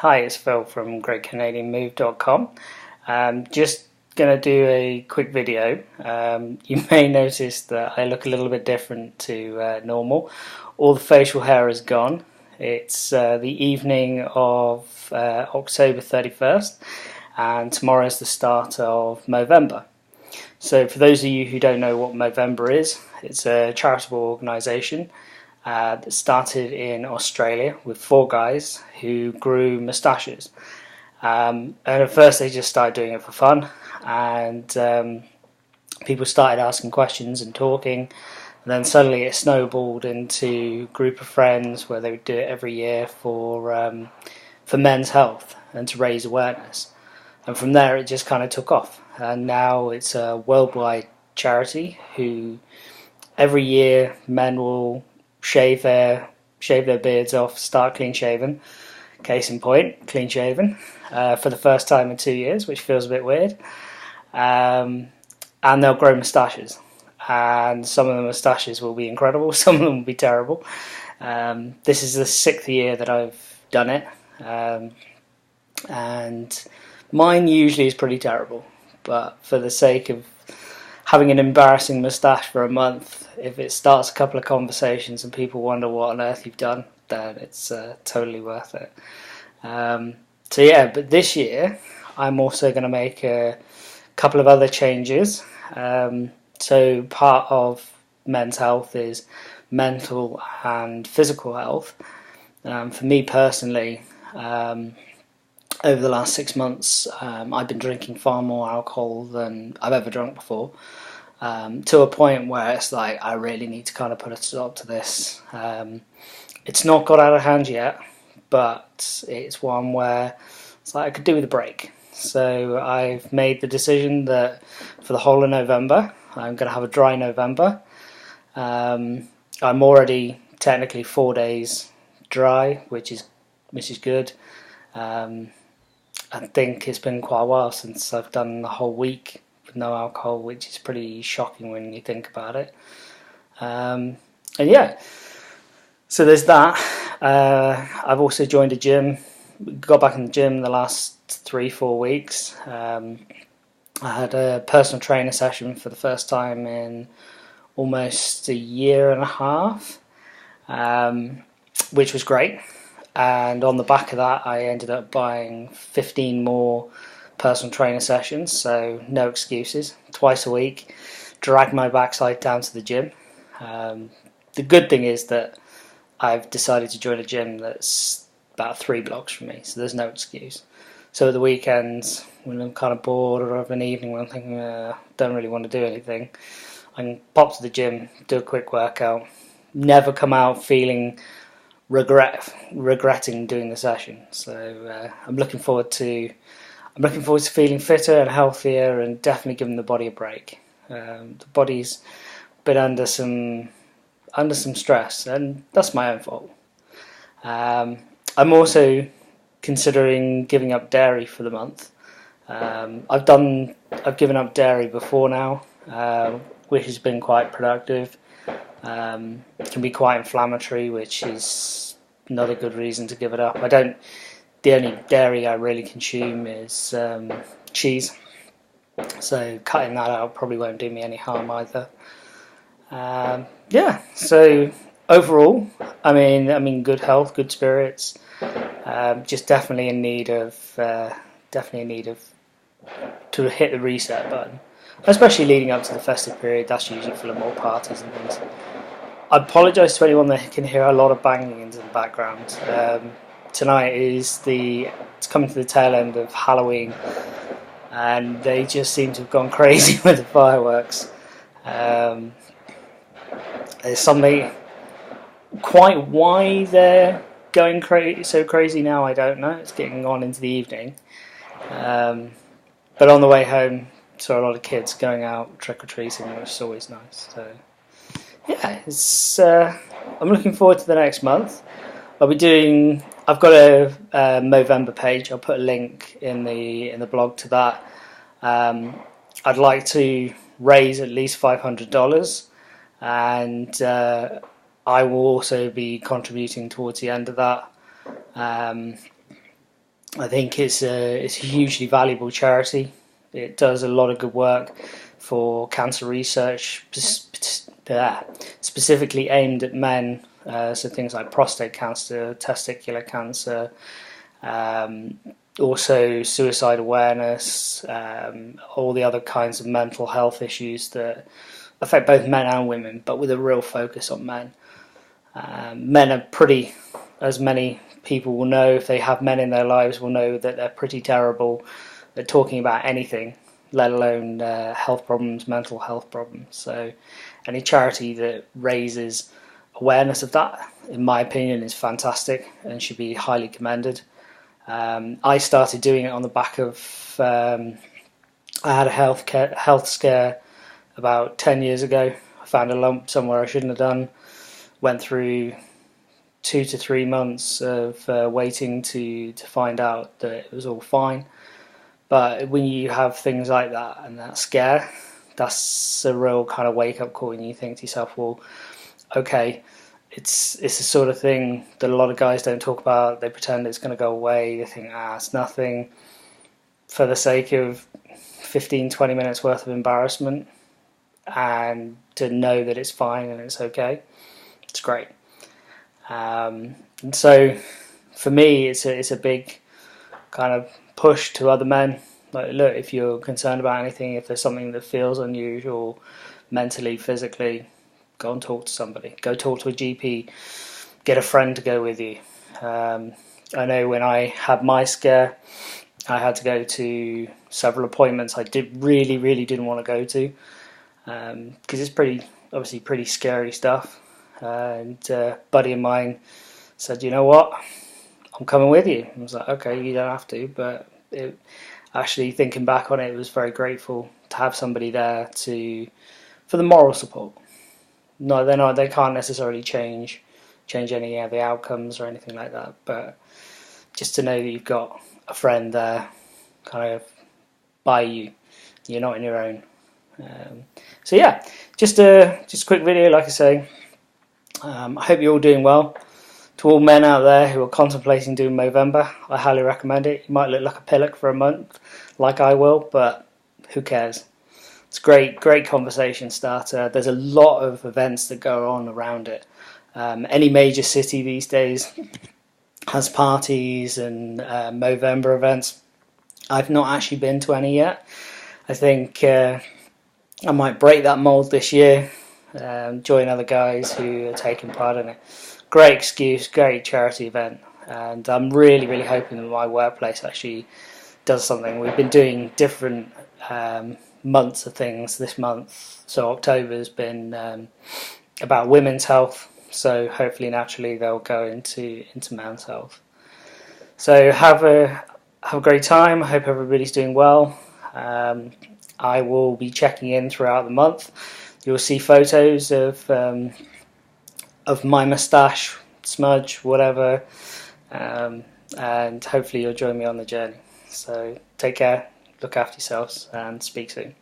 Hi, it's Phil from GreatCanadianMove.com. Just going to do a quick video. You may notice that I look a little bit different to normal. All the facial hair is gone. It's the evening of October 31st, and tomorrow is the start of Movember. So for those of you who don't know what Movember is, it's a charitable organisation that started in Australia with four guys who grew moustaches. And at first they just started doing it for fun, and people started asking questions and talking, and then suddenly it snowballed into a group of friends where they would do it every year for men's health and to raise awareness. And from there it just kind of took off, and now it's a worldwide charity who every year men will shave their beards off, start clean shaven. Case in point, clean shaven for the first time in 2 years, which feels a bit weird. And they'll grow moustaches, and some of the moustaches will be incredible, some of them will be terrible. This is the 6th year that I've done it, and mine usually is pretty terrible. But for the sake of having an embarrassing moustache for a month, if it starts a couple of conversations and people wonder what on earth you've done, then it's totally worth it. So yeah, but this year I'm also going to make a couple of other changes. So part of men's health is mental and physical health. For me personally, over the last 6 months, I've been drinking far more alcohol than I've ever drunk before, to a point where it's like I really need to kind of put a stop to this. It's not got out of hand yet, but it's one where it's like I could do with a break. So I've made the decision that for the whole of November, I'm going to have a dry November. I'm already technically 4 days dry, which is good. I think it's been quite a while since I've done the whole week with no alcohol, which is pretty shocking when you think about it. And yeah, so there's that. I've also joined a gym. Got back in the gym the last 3-4 weeks. I had a personal trainer session for the first time in almost a year and a half, which was great. And on the back of that, I ended up buying 15 more personal trainer sessions, so no excuses. Twice a week, drag my backside down to the gym. The good thing is that I've decided to join a gym that's about 3 blocks from me, so there's no excuse. So at the weekends, when I'm kind of bored, or of an evening when I'm thinking, don't really want to do anything, I can pop to the gym, do a quick workout, never come out feeling regretting doing the session. So I'm looking forward to feeling fitter and healthier, and definitely giving the body a break. The body's been under some stress, and that's my own fault. I'm also considering giving up dairy for the month. I've given up dairy before now, which has been quite productive. It can be quite inflammatory, which is not a good reason to give it up. The only dairy I really consume is cheese, so cutting that out probably won't do me any harm either. Yeah, so overall, I'm in good health, good spirits. Just definitely in need of to hit the reset button, especially leading up to the festive period. That's usually full of more parties and things. I apologise to anyone that can hear a lot of banging in the background. Tonight it's coming to the tail end of Halloween, and they just seem to have gone crazy with the fireworks. There's something, quite why they're going so crazy now, I don't know. It's getting on into the evening, but on the way home, saw a lot of kids going out trick-or-treating, which is always nice. So yeah, I'm looking forward to the next month. I've got a Movember page. I'll put a link in the blog to that. I'd like to raise at least $500, and I will also be contributing towards the end of that. I think it's a hugely valuable charity. It does a lot of good work for cancer research, specifically aimed at men. So things like prostate cancer, testicular cancer, um, also suicide awareness, all the other kinds of mental health issues that affect both men and women, but with a real focus on men. Men are pretty, as many people will know, if they have men in their lives, will know that they're pretty terrible at talking about anything, let alone health problems, mental health problems. So any charity that raises awareness of that, in my opinion, is fantastic and should be highly commended. I started doing it on the back of I had a health scare about 10 years ago. I found a lump somewhere I shouldn't have done. Went through 2 to 3 months of waiting to find out that it was all fine. But when you have things like that and that scare, that's a real kind of wake up call, and you think to yourself, well, okay, it's the sort of thing that a lot of guys don't talk about. They pretend it's going to go away. They think, it's nothing, for the sake of 15, 20 minutes worth of embarrassment, and to know that it's fine and it's okay. It's great. And so for me, it's a big kind of push to other men. Like, look, if you're concerned about anything, if there's something that feels unusual mentally, physically, go and talk to somebody. Go talk to a GP. Get a friend to go with you. I know when I had my scare, I had to go to several appointments I really didn't want to go to, because it's obviously pretty scary stuff. And a buddy of mine said, you know what, I'm coming with you. I was like, okay, you don't have to, but actually thinking back on it, it was very grateful to have somebody there for the moral support. No, they can't necessarily change any of the outcomes or anything like that, but just to know that you've got a friend there kind of by you, you're not on your own. So yeah, just a quick video, like I say. I hope you're all doing well. To all men out there who are contemplating doing Movember, I highly recommend it. You might look like a pillock for a month, like I will, but who cares? It's a great conversation starter. There's a lot of events that go on around it. Any major city these days has parties and Movember events. I've not actually been to any yet. I think I might break that mold this year, join other guys who are taking part in it. Great excuse, great charity event, and I'm really hoping that my workplace actually does something. We've been doing different months of things this month, so October's been about women's health, so hopefully naturally they'll go into men's health. So have a great time. I hope everybody's doing well. I will be checking in throughout the month. You'll see photos of my moustache, smudge, whatever, and hopefully you'll join me on the journey. So take care, look after yourselves, and speak soon.